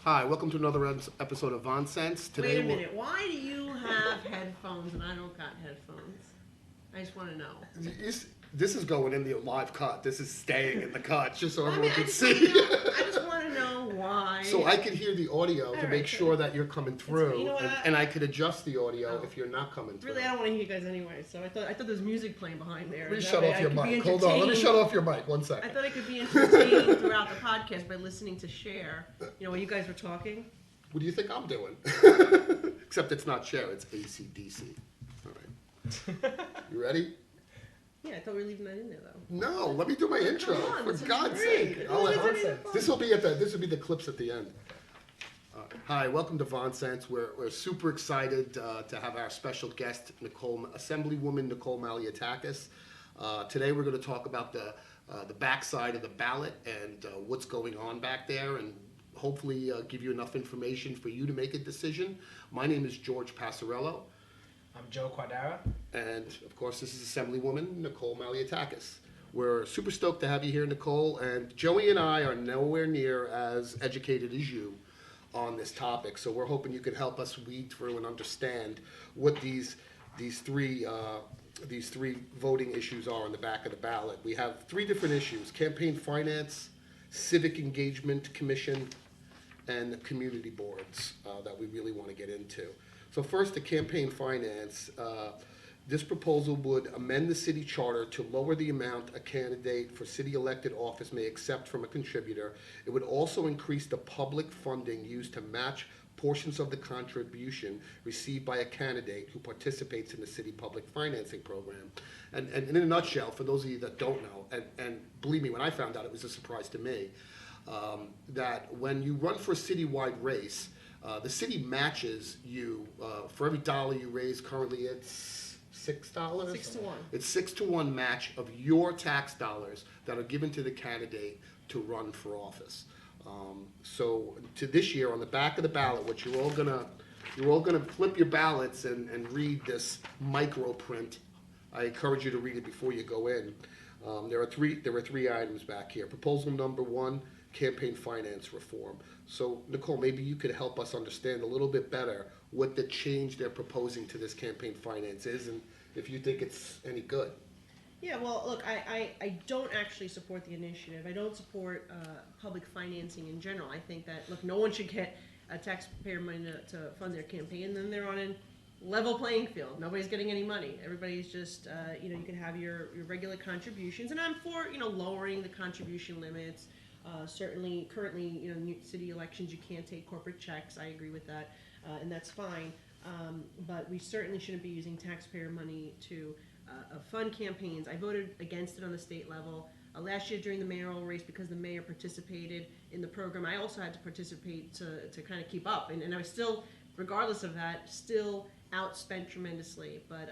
Hi, welcome to another episode of VONsense. Wait a minute. Why do you have headphones and I don't got headphones? I just want to know. This is going in the live cut. This is staying in the cut, just so everyone I can just see. I just want to know why. So I can hear the audio to make sure that you're coming through, you know what, and I could adjust the audio if you're not coming through. Really, I don't want to hear you guys anyway. So I thought there was music playing behind there. Let me shut off your mic. Hold on. Let me shut off your mic. 1 second. I thought I could be entertained throughout the podcast by listening to Cher. You know, while you guys were talking. What do you think I'm doing? Except it's not Cher, it's AC/DC. All right. You ready? Yeah, I thought we were leaving that in there though. No, let me do my intro. Come on, For God's sake. This will be the clips at the end. Hi, welcome to VONsense. We're super excited to have our special guest, Assemblywoman Nicole Malliotakis. Today we're going to talk about the backside of the ballot and what's going on back there, and hopefully give you enough information for you to make a decision. My name is George Passariello. I'm Joe Quadara. And, of course, this is Assemblywoman Nicole Malliotakis. We're super stoked to have you here, Nicole. And Joey and I are nowhere near as educated as you on this topic. So we're hoping you can help us weed through and understand what these three voting issues are on the back of the ballot. We have 3 different issues: campaign finance, civic engagement commission, and community boards that we really want to get into. So first, the campaign finance. This proposal would amend the city charter to lower the amount a candidate for city elected office may accept from a contributor. It would also increase the public funding used to match portions of the contribution received by a candidate who participates in the city public financing program. And in a nutshell, for those of you that don't know, and believe me, when I found out, it was a surprise to me, that when you run for a citywide race, the city matches you for every dollar you raise. Currently, it's $6. 6 to 1. It's 6 to 1 match of your tax dollars that are given to the candidate to run for office. So to this year, on the back of the ballot, what you're all gonna flip your ballots and read this micro print. I encourage you to read it before you go in. There are three items back here. Proposal number 1. Campaign finance reform. So, Nicole, maybe you could help us understand a little bit better what the change they're proposing to this campaign finance is, and if you think it's any good. Yeah, well, look, I don't actually support the initiative. I don't support public financing in general. I think that, look, no one should get taxpayer money to fund their campaign, and then they're on a level playing field. Nobody's getting any money. Everybody's just, you can have your regular contributions, and I'm for, lowering the contribution limits. Certainly, currently, city elections, you can't take corporate checks. I agree with that, and that's fine. But we certainly shouldn't be using taxpayer money to fund campaigns. I voted against it on the state level. Last year during the mayoral race, because the mayor participated in the program, I also had to participate to kind of keep up. And I was still, regardless of that, still outspent tremendously. But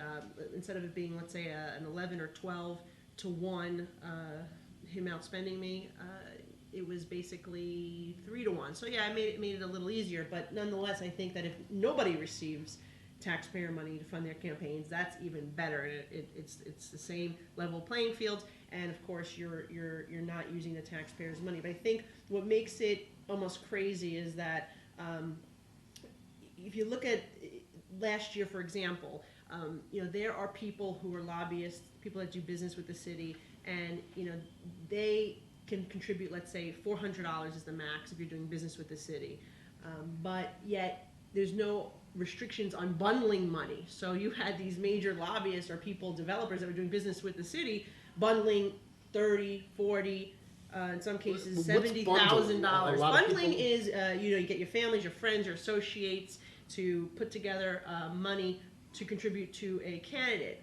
instead of it being, let's say, an 11 or 12 to 1, him outspending me, it was basically 3 to 1. So yeah, I made it a little easier, but nonetheless, I think that if nobody receives taxpayer money to fund their campaigns, that's even better. It's the same level playing field, and of course, you're not using the taxpayers' money. But I think what makes it almost crazy is that if you look at last year, for example, there are people who are lobbyists, people that do business with the city, and they can contribute, let's say $400 is the max if you're doing business with the city, but yet there's no restrictions on bundling money. So you had these major lobbyists or developers that were doing business with the city bundling 30, 40, in some cases $70,000. Bundling is you get your families, your friends, your associates to put together money to contribute to a candidate.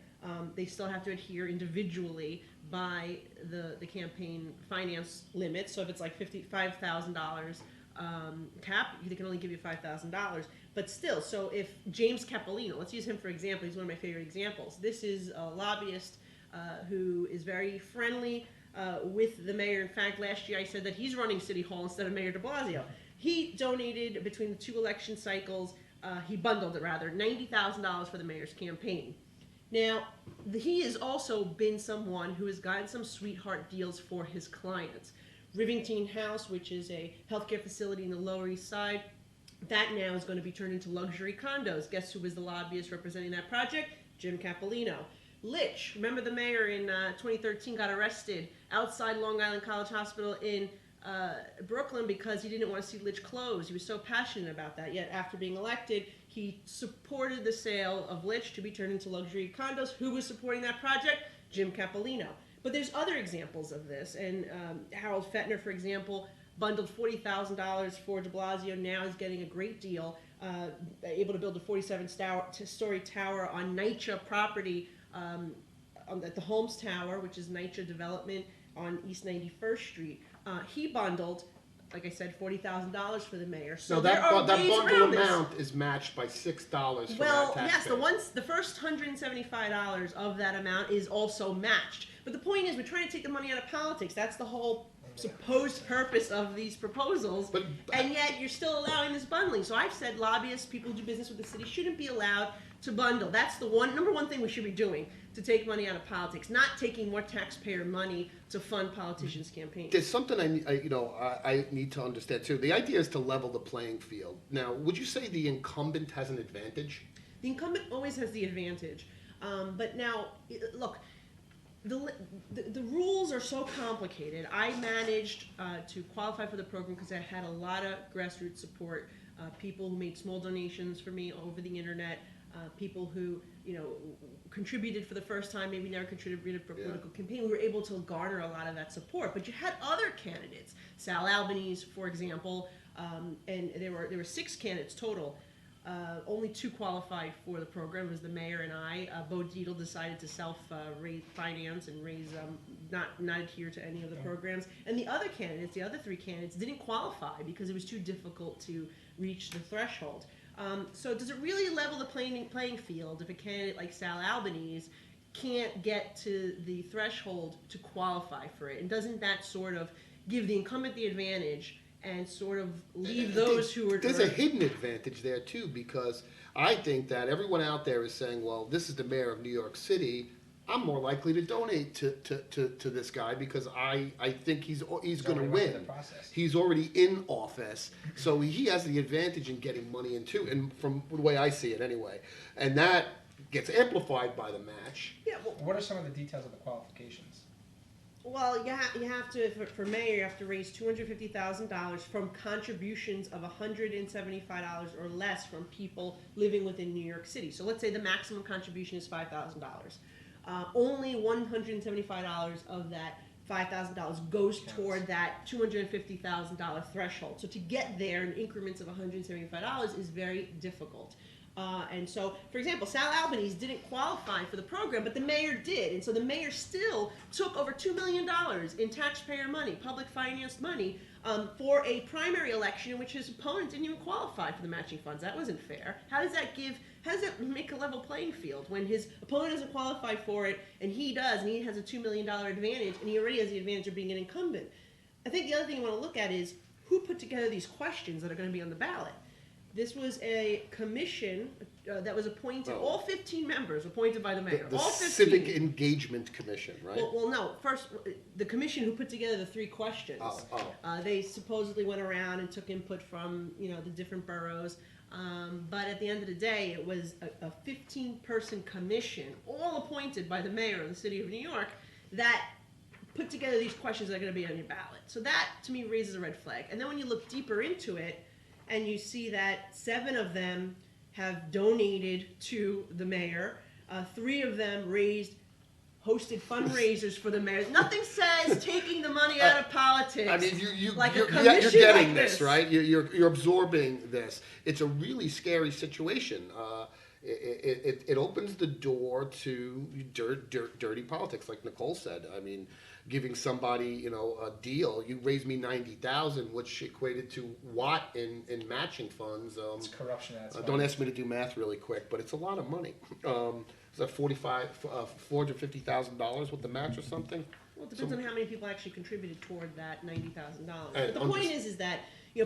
They still have to adhere individually by the campaign finance limit. So if it's like $55,000 cap, they can only give you $5,000. But still, so if James Capolino, let's use him for example, he's one of my favorite examples. This is a lobbyist who is very friendly with the mayor. In fact, last year I said that he's running City Hall instead of Mayor de Blasio. He donated between the 2 election cycles, he bundled it rather, $90,000 for the mayor's campaign. Now, he has also been someone who has gotten some sweetheart deals for his clients. Rivington House, which is a healthcare facility in the Lower East Side. That now is going to be turned into luxury condos. Guess who was the lobbyist representing that project? Jim Capolino. Litch, remember the mayor in 2013 got arrested outside Long Island College Hospital in Brooklyn because he didn't want to see Litch close. He was so passionate about that. Yet after being elected, he supported the sale of Litch to be turned into luxury condos. Who was supporting that project? Jim Capolino. But there's other examples of this. And Harold Fettner, for example, bundled $40,000 for de Blasio. Now is getting a great deal, able to build a 47-story tower on NYCHA property at the Holmes Tower, which is NYCHA development on East 91st Street. He bundled, like I said, $40,000 for the mayor. So So there are that ways bundle around this. amount is matched by $6 from Well, that yes, taxpayer. the first $175 of that amount is also matched. But the point is, we're trying to take the money out of politics. That's the whole supposed purpose of these proposals. But- And yet, you're still allowing this bundling. So I've said lobbyists, people who do business with the city, shouldn't be allowed to bundle. That's the number one thing we should be doing to take money out of politics, not taking more taxpayer money to fund politicians' campaigns. There's something I need to understand too. The idea is to level the playing field. Now, would you say the incumbent has an advantage? The incumbent always has the advantage. But now, look, the rules are so complicated. I managed to qualify for the program because I had a lot of grassroots support, people who made small donations for me over the internet, people who, contributed for the first time, maybe never contributed for a political campaign. We were able to garner a lot of that support. But you had other candidates, Sal Albanese, for example, and there were 6 candidates total. Only 2 qualified for the program. It was the mayor and I. Bo Dietl decided to self-finance and not adhere to any of the programs. And the other candidates, the other 3 candidates, didn't qualify because it was too difficult to reach the threshold. So does it really level the playing field if a candidate like Sal Albanese can't get to the threshold to qualify for it? And doesn't that sort of give the incumbent the advantage and sort of leave those who are... There's a hidden advantage there too, because I think that everyone out there is saying, well, this is the mayor of New York City. I'm more likely to donate to this guy because I think he's going to already went through win. the process. He's already in office, so he has the advantage in getting money in too, and from the way I see it anyway. And that gets amplified by the match. Yeah, well, What are some of the details of the qualifications? Well, you have to, for mayor, you have to raise $250,000 from contributions of $175 or less from people living within New York City. So let's say the maximum contribution is $5,000. Only $175 of that $5,000 goes toward that $250,000 threshold. So to get there in increments of $175 is very difficult. And so, for example, Sal Albanese didn't qualify for the program, but the mayor did. And so the mayor still took over $2 million in taxpayer money, public financed money, for a primary election in which his opponent didn't even qualify for the matching funds. That wasn't fair. How does that make a level playing field when his opponent doesn't qualify for it and he does, and he has a $2 million advantage, and he already has the advantage of being an incumbent? I think the other thing you want to look at is who put together these questions that are going to be on the ballot. This was a commission that was appointed, all 15 members appointed by the mayor. The all 15. Civic Engagement Commission, right? Well, no. First, the commission who put together the 3 questions. They supposedly went around and took input from the different boroughs. But at the end of the day, it was a 15-person commission, all appointed by the mayor of the city of New York, that put together these questions that are going to be on your ballot. So that, to me, raises a red flag. And then when you look deeper into it, and you see that 7 of them have donated to the mayor, 3 of them hosted fundraisers for the mayor. Nothing says taking the money out of politics. I mean, like you're a commission getting like this, right? You're absorbing this. It's a really scary situation. It opens the door to dirty politics, like Nicole said. I mean, giving somebody a deal. You raised me $90,000, which equated to what in matching funds? It's corruption at its Don't finest. ask me to do math really quick, but it's a lot of money. Is that $450,000 with the match or something? Well, it depends on how many people actually contributed toward that $90,000. And But the point is that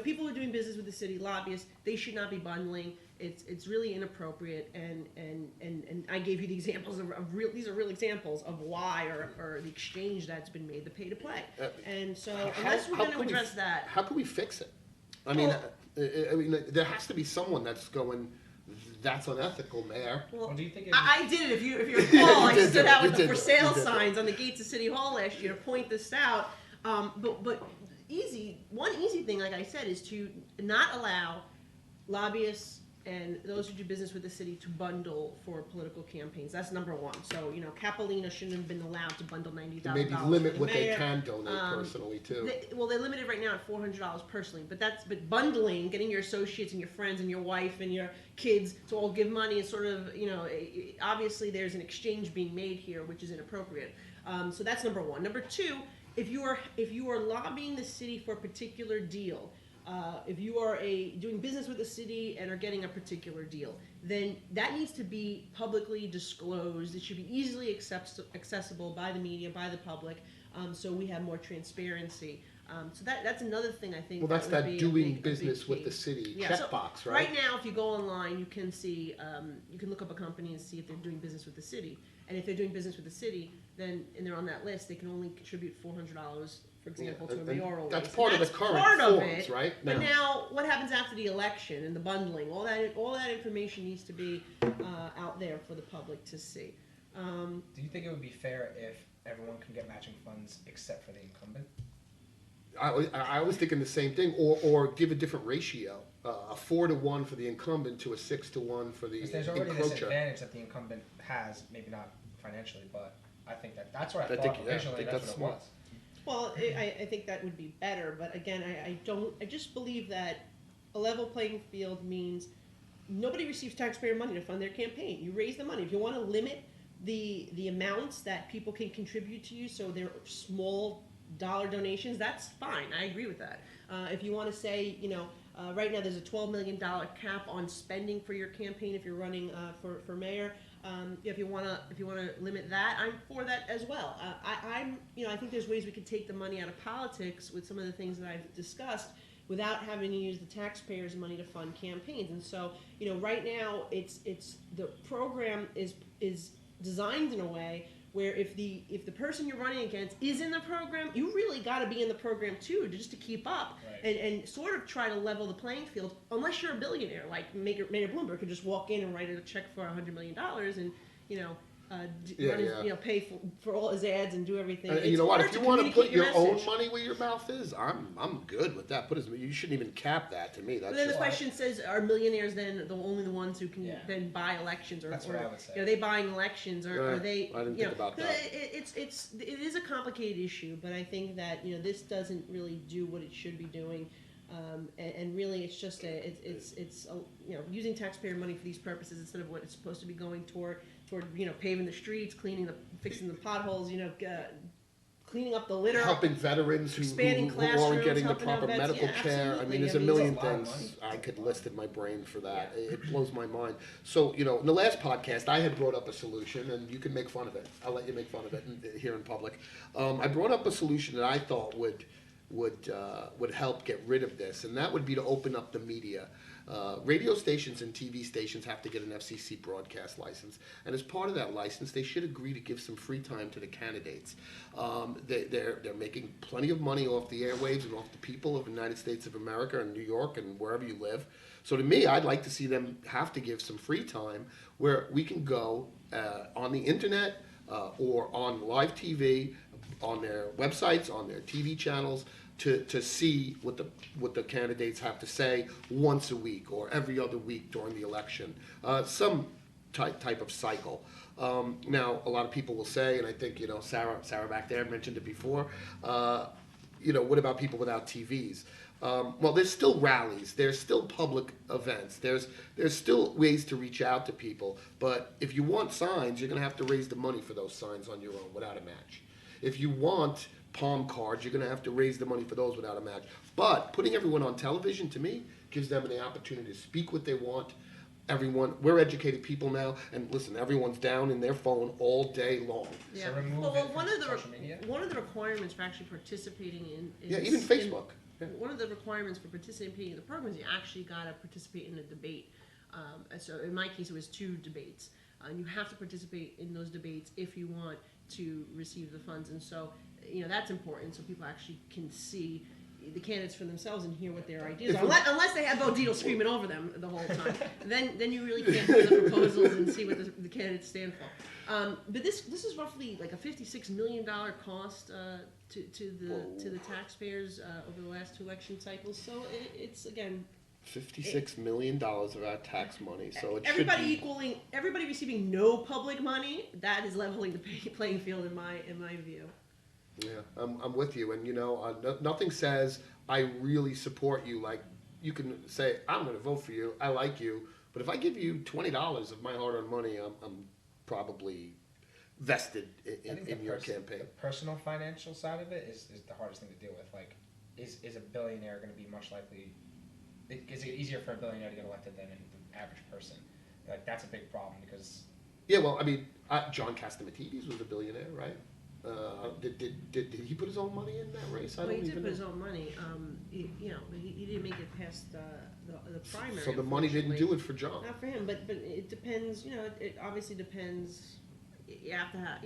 people who are doing business with the city, lobbyists, they should not be bundling. it's really inappropriate, and I gave you the examples of real, these are real examples of why, or the exchange that's been made, the pay to play. And so unless we're going to address that. How can we fix it? I mean, there has to be someone that's going, that's unethical, Mayor. Well, do you think I did it. If you recall, I stood out with the for sale You did signs on the gates of City Hall last year to point this out. But one easy thing, like I said, is to not allow lobbyists and those who do business with the city to bundle for political campaigns. That's number one. So, Capolino shouldn't have been allowed to bundle $90,000. Maybe limit what they can donate personally too. They're limited right now at $400 personally, but bundling, getting your associates and your friends and your wife and your kids to all give money is sort of, obviously there's an exchange being made here, which is inappropriate. So that's number one. Number two, if you are lobbying the city for a particular deal, if you are doing business with the city and are getting a particular deal, then that needs to be publicly disclosed. It should be easily accessible by the media, by the public, so we have more transparency. So that's another thing I think. Well, that's that doing business big with the city checkbox, right? Right now, if you go online, you can see, you can look up a company and see if they're doing business with the city. And if they're doing business with the city, and they're on that list, they can only contribute $400, for example, to a mayoral race. That's part of the current forms, right? But now, what happens after the election and the bundling? All that information needs to be out there for the public to see. Do you think it would be fair if everyone can get matching funds except for the incumbent? I was thinking the same thing, or give a different ratio, a 4-to-1 for the incumbent to a 6-to-1 for the Because there's already this encroacher. advantage that the incumbent has, maybe not financially, but I think that's what I think thought originally. that's That's smart. what it was. Well, I think that would be better, but again, I just believe that a level playing field means nobody receives taxpayer money to fund their campaign. You raise the money. If you want to limit the amounts that people can contribute to you, so they're small dollar donations, that's fine. I agree with that. If you want to say, right now there's a $12 million cap on spending for your campaign if you're running for mayor. If you want to limit that, I'm for that as well. I think there's ways we could take the money out of politics with some of the things that I've discussed without having to use the taxpayers' money to fund campaigns. And so, right now it's the program is designed in a way where if the person you're running against is in the program, you really got to be in the program too, just to keep up. Right. And sort of try to level the playing field, unless you're a billionaire, like Mayor Bloomberg could just walk in and write a check for $100 million and pay for all his ads and do everything. You know what? If you want to put your own message. money where your mouth is, I'm good with that. You shouldn't even cap that to me. That's But then the just, question says, are millionaires then only the ones who can then buy elections, or That's what I would say. are they buying elections, or are they? I didn't think about that. It is a complicated issue, but I think that this doesn't really do what it should be doing, and really it's just using taxpayer money for these purposes instead of what it's supposed to be going toward paving the streets, fixing the potholes, cleaning up the litter, helping veterans who aren't getting the proper medical care. I mean, there's a million things I could list in my brain for that. Yeah. It blows my mind. So, in the last podcast, I had brought up a solution, and you can make fun of it. I'll let you make fun of it here in public. I brought up a solution that I thought would help get rid of this, and that would be to open up the media. Radio stations and TV stations have to get an FCC broadcast license, and as part of that license, they should agree to give some free time to the candidates. They're making plenty of money off the airwaves and off the people of the United States of America and New York and wherever you live. So to me, I'd like to see them have to give some free time where we can go on the internet or on live TV, on their websites, on their TV channels, to see what the candidates have to say once a week or every other week during the election, some type of cycle. Now, a lot of people will say, and I think Sarah back there mentioned it before. What about people without TVs? Well, there's still rallies. There's still public events. There's still ways to reach out to people. But if you want signs, you're going to have to raise the money for those signs on your own without a match. If you want palm cards, you're going to have to raise the money for those without a match. But putting everyone on television, to me, gives them the opportunity to speak what they want. We're educated people now, and listen, everyone's down in their phone all day long. Yeah. So remove Well, it from one of social media? the requirements for actually participating in Even Facebook. One of the requirements for participating in the program is you actually got to participate in a debate. And so in my case, it was 2 debates. And you have to participate in those debates if you want to receive the funds. And so, that's important so people actually can see the candidates for themselves and hear what their ideas are. Unless they have Bo Dietl screaming over them the whole time. Then you really can't hear the proposals and see what the candidates stand for. But this is roughly like a $56 million cost to the taxpayers over the last 2 election cycles. So it's, again, $56 million of our tax money, so it everybody should be... everybody receiving no public money. That is leveling the playing field in my view. Yeah, I'm with you, and nothing says I really support you like you can say I'm going to vote for you. I like you, but if I give you $20 of my hard-earned money, I'm probably vested in your campaign. The personal financial side of it is the hardest thing to deal with. Like, is a billionaire going to be much likely? Is it easier for a billionaire to get elected than the average person? Like, that's a big problem because... Yeah, well, I mean, John Catsimatidis was a billionaire, right? Did he put his own money in that race? Well, he did put his own money. He didn't make it past the primary. So the money didn't do it for John. Not for him, but it depends. It obviously depends. You have to have,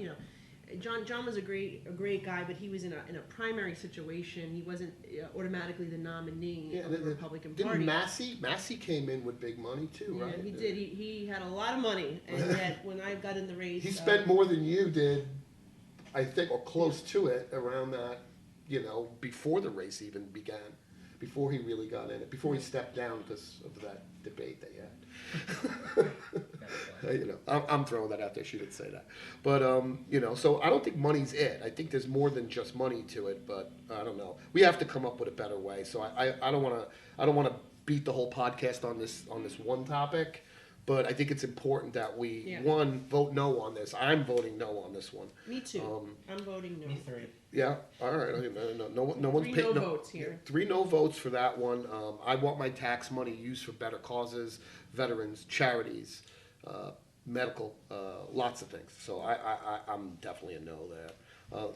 John was a great guy, but he was in a primary situation. He wasn't automatically the nominee of the Republican Party. Didn't Massey came in with big money too, right? Yeah, he did. He had a lot of money, and yet when I got in the race, he spent more than you did, I think, or close to it around that. Before the race even began, before he really got in it, before he stepped down because of that debate that you had. I'm throwing that out there. She didn't say that, but so I don't think money's it. I think there's more than just money to it, but I don't know. We have to come up with a better way. So I don't want to beat the whole podcast on this one topic. But I think it's important that we, vote no on this. I'm voting no on this one. Me too. I'm voting no. Me 3. Yeah, all right. No one's 3 paid. no votes here. 3 no votes for that one. I want my tax money used for better causes, veterans, charities, medical, lots of things. So I'm definitely a no there.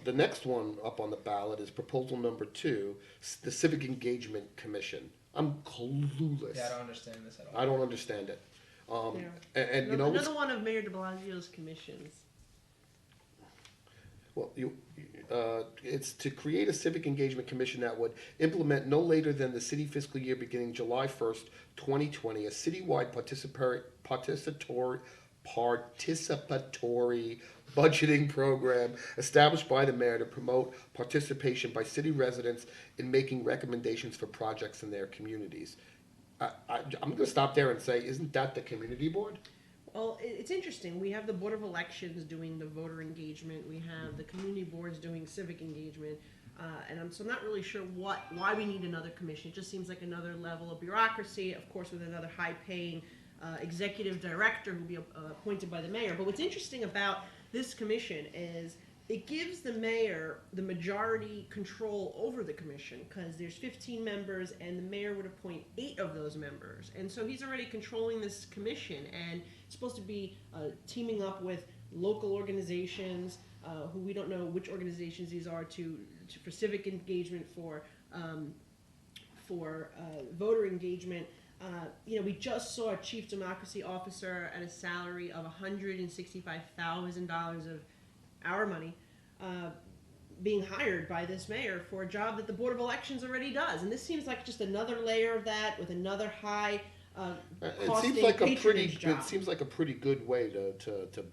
The next one up on the ballot is proposal number 2, the Civic Engagement Commission. I'm clueless. Yeah, I don't understand this at all. I don't understand it. And another one of Mayor de Blasio's commissions. Well, it's to create a civic engagement commission that would implement no later than the city fiscal year beginning July 1st, 2020, a citywide participatory budgeting program established by the mayor to promote participation by city residents in making recommendations for projects in their communities. I'm going to stop there and say, isn't that the community board? Well, it's interesting. We have the Board of Elections doing the voter engagement. We have the community boards doing civic engagement. And I'm not really sure why we need another commission. It just seems like another level of bureaucracy, of course, with another high-paying executive director who will be appointed by the mayor. But what's interesting about this commission is it gives the mayor the majority control over the commission because there's 15 members and the mayor would appoint 8 of those members. And so he's already controlling this commission, and it's supposed to be teaming up with local organizations who we don't know which organizations these are for civic engagement, for voter engagement. We just saw a chief democracy officer at a salary of $165,000 of our money being hired by this mayor for a job that the Board of Elections already does. And this seems like just another layer of that with another high costing patronage job. It seems like a pretty good way to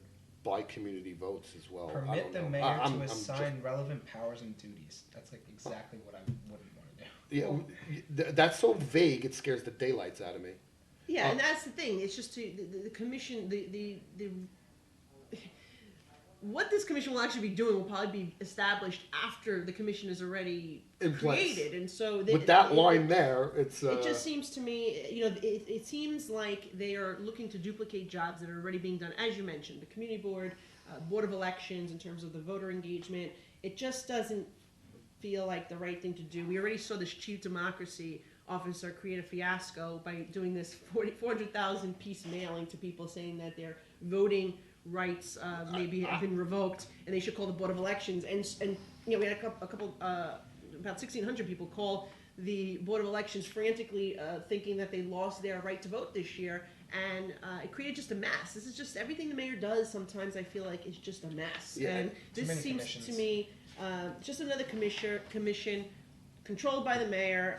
buy community votes as well. Permit the mayor to assign relevant powers and duties. That's like exactly what I wouldn't want to do. Yeah, that's so vague it scares the daylights out of me. Yeah, and that's the thing. It's just the commission, the what this commission will actually be doing will probably be established after the commission is already created, and so with that line there, it's. It just seems to me, it seems like they are looking to duplicate jobs that are already being done, as you mentioned, the community board, Board of Elections, in terms of the voter engagement. It just doesn't feel like the right thing to do. We already saw this chief democracy officer create a fiasco by doing this 400,000 piece mailing to people saying that their voting rights maybe have been revoked and they should call the Board of Elections. And we had a couple about 1,600 people call the Board of Elections frantically thinking that they lost their right to vote this year. and it created just a mess. This is just everything the mayor does. Sometimes I feel like it's just a mess, Yeah. and this many seems commissions. to me just another commission controlled by the mayor.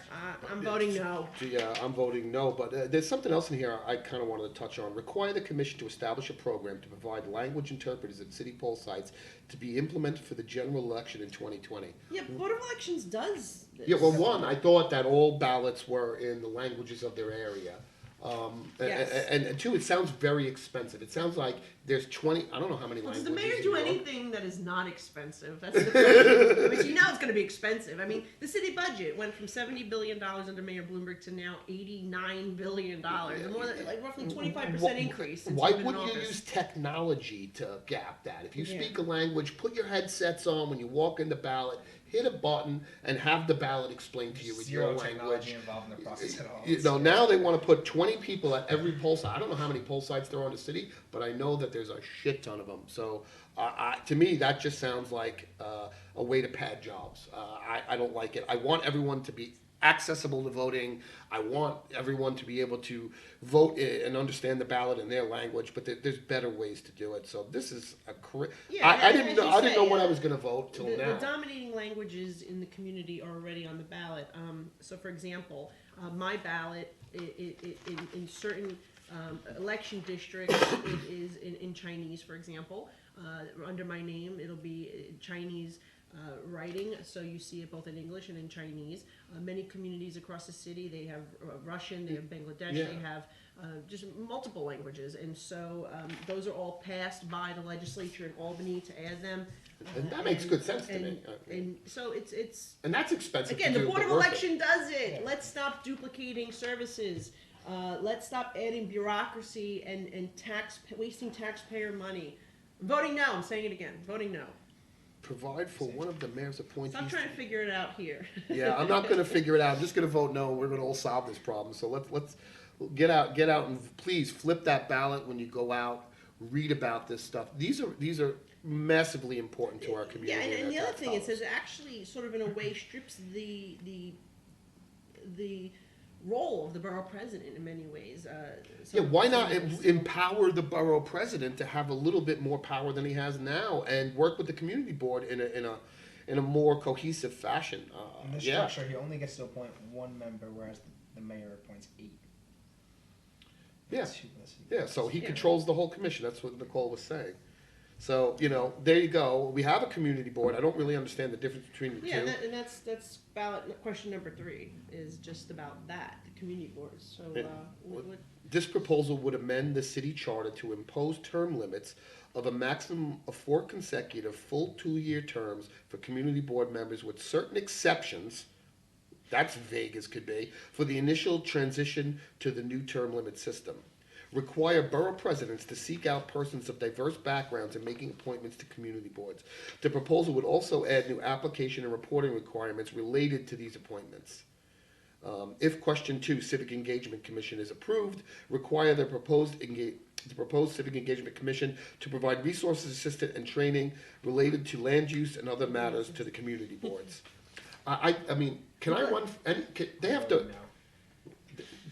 I'm voting no. Yeah, I'm voting no, but there's something else in here I kind of wanted to touch on. Require the commission to establish a program to provide language interpreters at city poll sites to be implemented for the general election in 2020. Yeah, Board of Elections does this. Yeah, well, one, I thought that all ballots were in the languages of their area. Yes. And two, it sounds very expensive. It sounds like there's 20, I don't know how many Well, does languages. the mayor in do New York. anything that is not expensive? That's the question. I mean, so you know it's going to be expensive. I mean, the city budget went from $70 billion under Mayor Bloomberg to now $89 billion. More than, like, roughly 25% increase since Why he's been in wouldn't you office. use technology to gap that? If you Yeah. speak a language, put your headsets on when you walk in the ballot, hit a button, and have the ballot explained to you in your Zero technology language. involved in the process at all. You know, now they want to put 20 people at every poll site. I don't know how many poll sites there are in the city, but I know that there's a shit ton of them. So, to me, that just sounds like a way to pad jobs. I don't like it. I want everyone to be accessible to voting. I want everyone to be able to vote and understand the ballot in their language, but there's better ways to do it. So this is Yeah, I and didn't as know. you I didn't know say, what I was going to vote till the now. dominating languages in the community are already on the ballot. So, for example, my ballot in certain election districts it is in Chinese, for example. Under my name, it'll be Chinese writing, so you see it both in English and in Chinese. Many communities across the city, they have Russian, they have Bangladesh, Yeah. they have just multiple languages, and so those are all passed by the legislature in Albany to add them. And that makes good sense to me. And so it's And that's expensive again, to the do. Board of but worth it. Election does it. Let's stop duplicating services. Let's stop adding bureaucracy and wasting taxpayer money. I'm voting no. I'm saying it again. Voting no. Provide for one of the mayor's appointees. Stop trying to figure it out here. Yeah, I'm not going to figure it out. I'm just going to vote no. We're going to all solve this problem. So let's get out and please flip that ballot when you go out. Read about this stuff. These are massively important to our community. Yeah, and the our other tax thing, it dollars. says it actually sort of in a way strips the role of the borough president in many ways. Yeah, why not empower the borough president to have a little bit more power than he has now, and work with the community board in a more cohesive fashion? In this Yeah. structure, he only gets to appoint one member, whereas the mayor appoints 8. Yeah. That's two less. Yeah, so he Yeah. controls the whole commission. That's what Nicole was saying. So, there you go. We have a community board. I don't really understand the difference between the Yeah, two. and that's ballot question number 3 is just about that, the community boards. So what This proposal would amend the city charter to impose term limits of a maximum of 4 consecutive full 2-year terms for community board members with certain exceptions. That's vague as could be, for the initial transition to the new term limit system. Require borough presidents to seek out persons of diverse backgrounds in making appointments to community boards. The proposal would also add new application and reporting requirements related to these appointments. If question 2, Civic Engagement Commission, is approved, require the proposed Civic Engagement Commission to provide resources, assistance, and training related to land use and other matters to the community boards. I mean, can I run? They have to.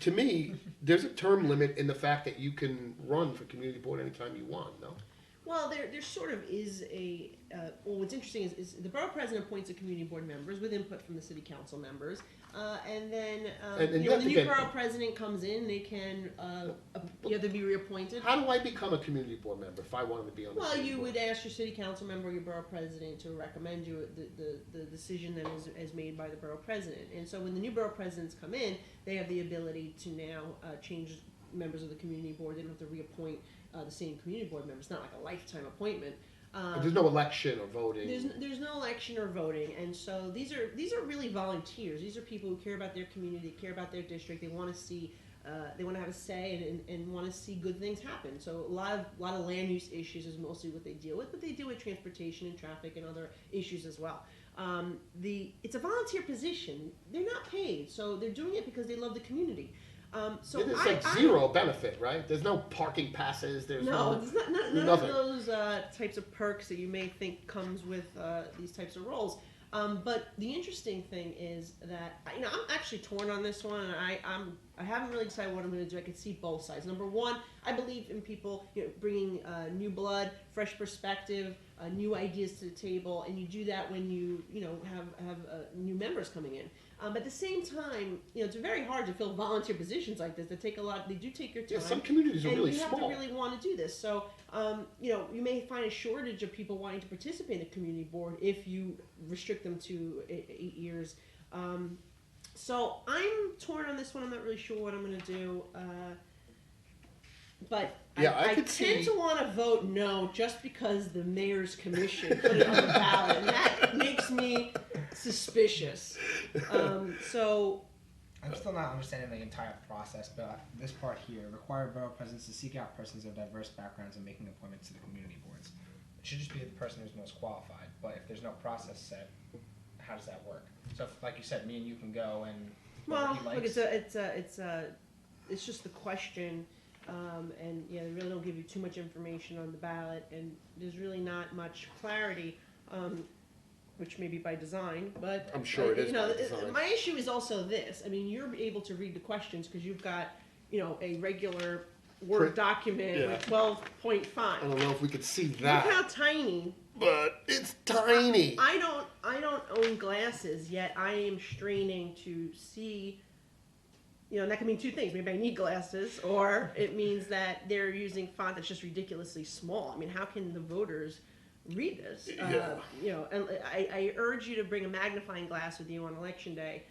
To me, there's a term limit in the fact that you can run for community board anytime you want. No. Well, there sort of is a. Well, what's interesting is the borough president appoints the community board members with input from the city council members, and then And you when have the to new get- borough president comes in, they can either be reappointed. How do I become a community board member if I wanted to be on the Well, community you board? would ask your city council member or your borough president to recommend you the decision that is made by the borough president. And so when the new borough presidents come in, they have the ability to now change members of the community board. They don't have to reappoint the same community board members. It's not like a lifetime appointment. There's no election or voting. There's no election or voting, and so these are really volunteers. These are people who care about their community, care about their district. They want to see, they want to have a say and want to see good things happen. So a lot of land use issues is mostly what they deal with, but they deal with transportation and traffic and other issues as well. It's a volunteer position. They're not paid, so they're doing it because they love the community. So There's like zero benefit, right? There's no parking passes. There's No, there's none of nothing. those types of perks that you may think comes with these types of roles. But the interesting thing is that I'm actually torn on this one, and I haven't really decided what I'm going to do. I can see both sides. Number one, I believe in people bringing new blood, fresh perspective, new ideas to the table, and you do that when you have new members coming in. But at the same time, it's very hard to fill volunteer positions like this. They do take your time. Yeah, some communities are and really you have small. to really want to do this. So, you may find a shortage of people wanting to participate in a community board if you restrict them to 8 years. So I'm torn on this one. I'm not really sure what I'm going to do. But Yeah, I I could tend see- to want to vote no just because the mayor's commission put it on the ballot, and that makes me suspicious. So I'm still not understanding the entire process, but this part here, require borough presidents to seek out persons of diverse backgrounds and making appointments to the community boards. It should just be the person who's most qualified, but if there's no process set, how does that work? So, if, like you said, me and you can go and well, he look, likes. it's just the question, and they really don't give you too much information on the ballot, and there's really not much clarity. Which may be by design, but I'm sure it is by design. My issue is also this. I mean, you're able to read the questions because you've got, a regular Word Print- document yeah. with 12.5. I don't know if we could see Look that, how tiny. but it's tiny. I don't own glasses, yet I am straining to see. And that can mean two things. Maybe I need glasses, or it means that they're using font that's just ridiculously small. I mean, how can the voters read this? Yeah. And I urge you to bring a magnifying glass with you on election day,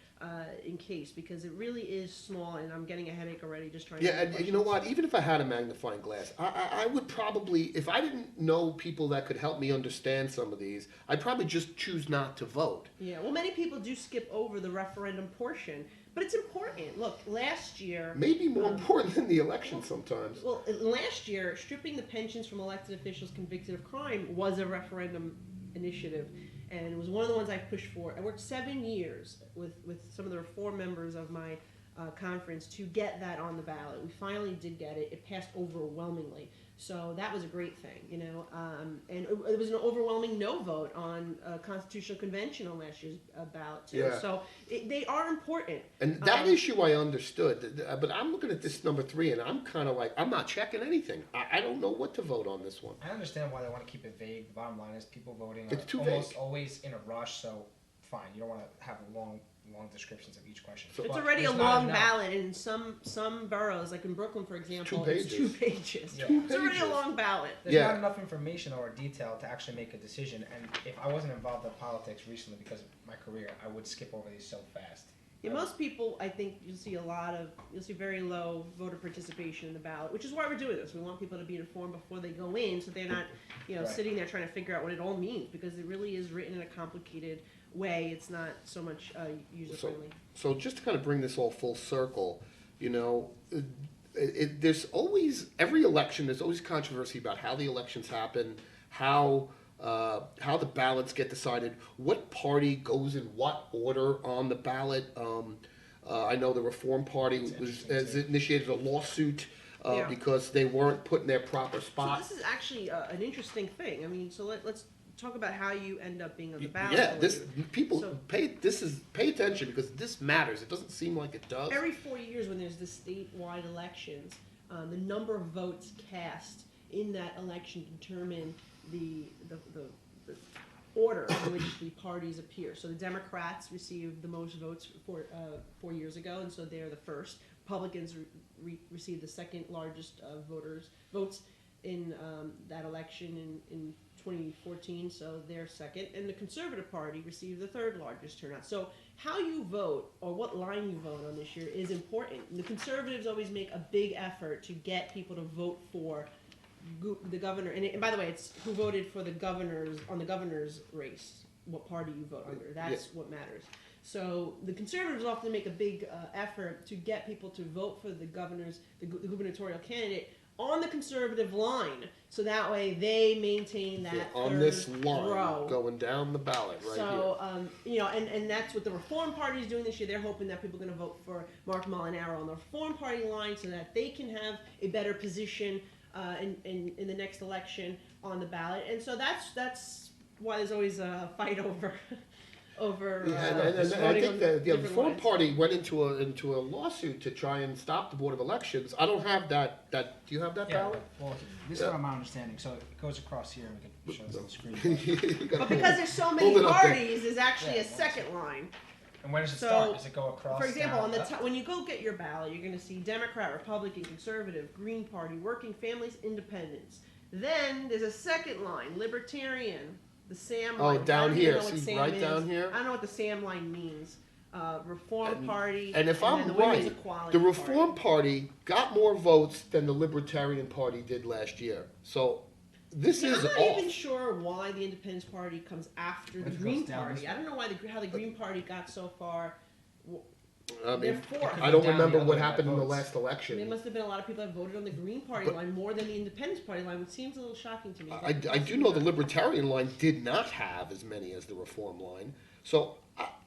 in case, because it really is small, and I'm getting a headache already just trying to Yeah, read and you know questions. what? Even if I had a magnifying glass, I would probably, if I didn't know people that could help me understand some of these, I'd probably just choose not to vote. Yeah, well, many people do skip over the referendum portion, but it's important. Look, last year. Maybe more important than the election sometimes. Well, last year, stripping the pensions from elected officials convicted of crime was a referendum initiative, and it was one of the ones I pushed for. I worked 7 years with some of the reform members of my conference to get that on the ballot. We finally did get it. It passed overwhelmingly. So that was a great thing, and it was an overwhelming no vote on a constitutional convention on last year's ballot, too. Yeah. So they are important. And that issue I understood, but I'm looking at this number 3, and I'm kind of like, I'm not checking anything. I don't know what to vote on this one. I understand why they want to keep it vague. The bottom line is people voting It's too are almost vague. always in a rush, so fine. You don't want to have long descriptions of each question. So- It's But already a there's not long enough. ballot in some boroughs, like in Brooklyn, for example. It's 2 pages. Yeah. It's already a pages. long ballot. There's Yeah. not enough information or detail to actually make a decision. And if I wasn't involved in politics recently because of my career, I would skip over these so fast. Yeah, most people, I think, you'll see very low voter participation in the ballot, which is why we're doing this. We want people to be informed before they go in, so they're not, Right. sitting there trying to figure out what it all means, because it really is written in a complicated way. It's not so much user friendly. So just to kind of bring this all full circle, there's always, every election, there's always controversy about how the elections happen, how the ballots get decided, what party goes in what order on the ballot. I know the Reform Party has initiated a lawsuit Yeah. because they weren't put in their proper So spot. this is actually an interesting thing. I mean, so let's talk about how you end up being on the ballot. Yeah, board. this people So- pay attention because this matters. It doesn't seem like it does. Every 4 years, when there's the statewide elections, the number of votes cast in that election determine the order in which the parties appear. So the Democrats received the most votes 4 years ago, and so they're the first. Republicans received the second largest votes in that election in 2014, so they're second. And the Conservative Party received the third largest turnout. So how you vote, or what line you vote on this year, is important. And the Conservatives always make a big effort to get people to vote for the governor. And by the way, it's who voted for the governor's race, what party you vote under. That's what matters. So the Conservatives often make a big effort to get people to vote for the gubernatorial candidate on the conservative line, so that way they maintain that on third this line row. going down the ballot right So, and that's what the Reform Party is doing this year. They're hoping that people are going to vote for Mark Molinaro on the Reform Party line so that they can have a better position in the next election on the ballot. And so that's why there's always a fight over over. Yeah, and I voting think on the different Reform lines. Party went into a lawsuit to try and stop the Board of Elections. I don't have that, do you have that Yeah, ballot? well, this is my understanding, so it goes across here, and we can show this on the screen. You gotta But because there's so many hold it up there. parties, there's actually Yeah, a second line. And when does it So, start? Does it go across? For example, down, on the up? when you go get your ballot, you're going to see Democrat, Republican, Conservative, Green Party, Working Families, Independents. Then there's a second line, Libertarian, the Sam Oh, line. I down don't here. even know what See, Sam right is. down here? I don't know what the Sam line means. Reform Party. And if then I'm the Women's right, Equality the Reform Party. Party got more votes than the Libertarian Party did last year. So this See, is I'm not off. even sure why the Independence Party comes after the It goes Green down Party. this I don't know how the Green Party got so far. I mean, They're fourth. I don't Down the remember other what way by happened in the votes. last There election. must have been a lot of people that voted on the Green Party But- line more than the Independence Party line, which seems a little shocking to me. I do know the Libertarian line did not have as many as the Reform line. So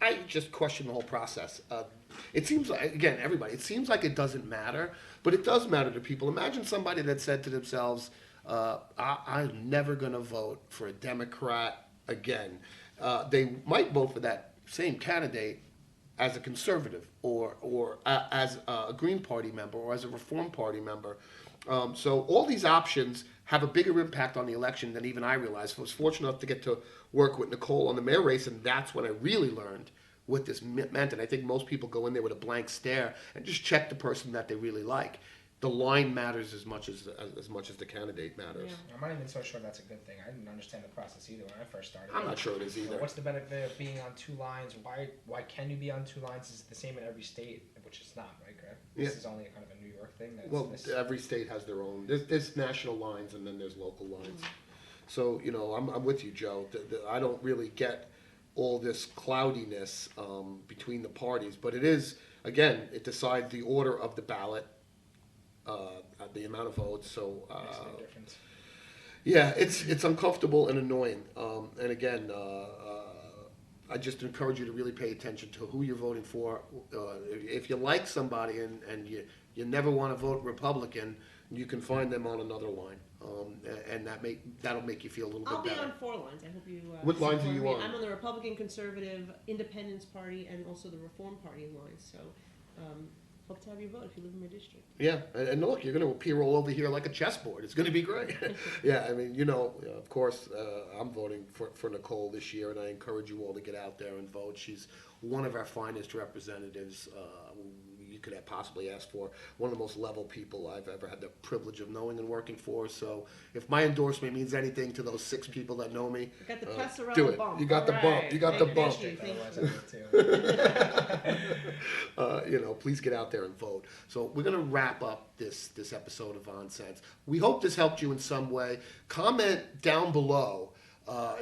I just question the whole process. It seems like, again, everybody, it seems like it doesn't matter, but it does matter to people. Imagine somebody that said to themselves, I'm never going to vote for a Democrat again. They might vote for that same candidate as a conservative or as a Green Party member or as a Reform Party member. So all these options have a bigger impact on the election than even I realized. I was fortunate enough to get to work with Nicole on the mayor race, and that's when I really learned what this meant. And I think most people go in there with a blank stare and just check the person that they really like. The line matters as much as the candidate matters. Yeah. I'm not even so sure that's a good thing. I didn't understand the process either when I first started. I'm not sure it is You know, either. what's the benefit of being on two lines? Why can you be on two lines? Is it the same in every state? Which is not, right, Greg? This Yeah. is only a kind of a New York thing. That's Well, this. every state has their own. There's national lines and then there's local lines. So I'm with you, Joe. I don't really get all this cloudiness between the parties, but it is, again, it decides the order of the ballot, the amount of votes. So Makes no difference. yeah, it's uncomfortable and annoying. And again, I just encourage you to really pay attention to who you're voting for. If you like somebody and you never want to vote Republican, you can find them on another line, and that'll make you feel a little I'll bit be better. on 4 lines. I hope you. What lines are support you me. on? I'm on the Republican, Conservative, Independence Party, and also the Reform Party lines. So, hope to have your vote if you live in my district. Yeah, and look, you're going to appear all over here like a chessboard. It's going to be great. Yeah, I mean, of course, I'm voting for Nicole this year, and I encourage you all to get out there and vote. She's one of our finest representatives you could have possibly asked for. One of the most level people I've ever had the privilege of knowing and working for. So if my endorsement means anything to those 6 people that know me, You got the do Passariello it. bump. You got the All bump. right. You got Thank the bump. Thank you. Otherwise, I would too. Please get out there and vote. So we're going to wrap up this episode of VONsense. We hope this helped you in some way. Comment down below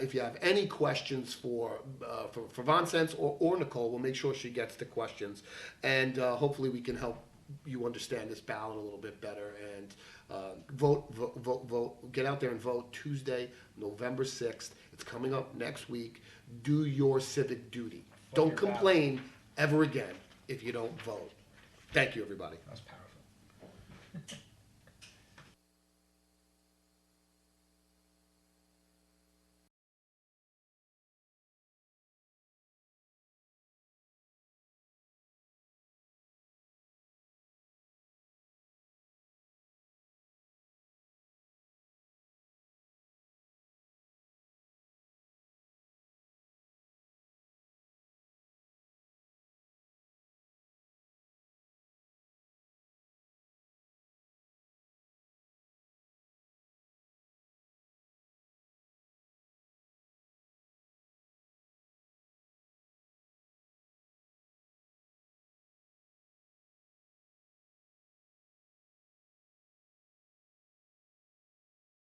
if you have any questions for VONsense or Nicole. We'll make sure she gets the questions, and hopefully we can help you understand this ballot a little bit better. And vote. Get out there and vote Tuesday, November 6th. It's coming up next week. Do your civic duty. Vote Don't your ballot. complain ever again if you don't vote. Thank you, everybody. That was powerful.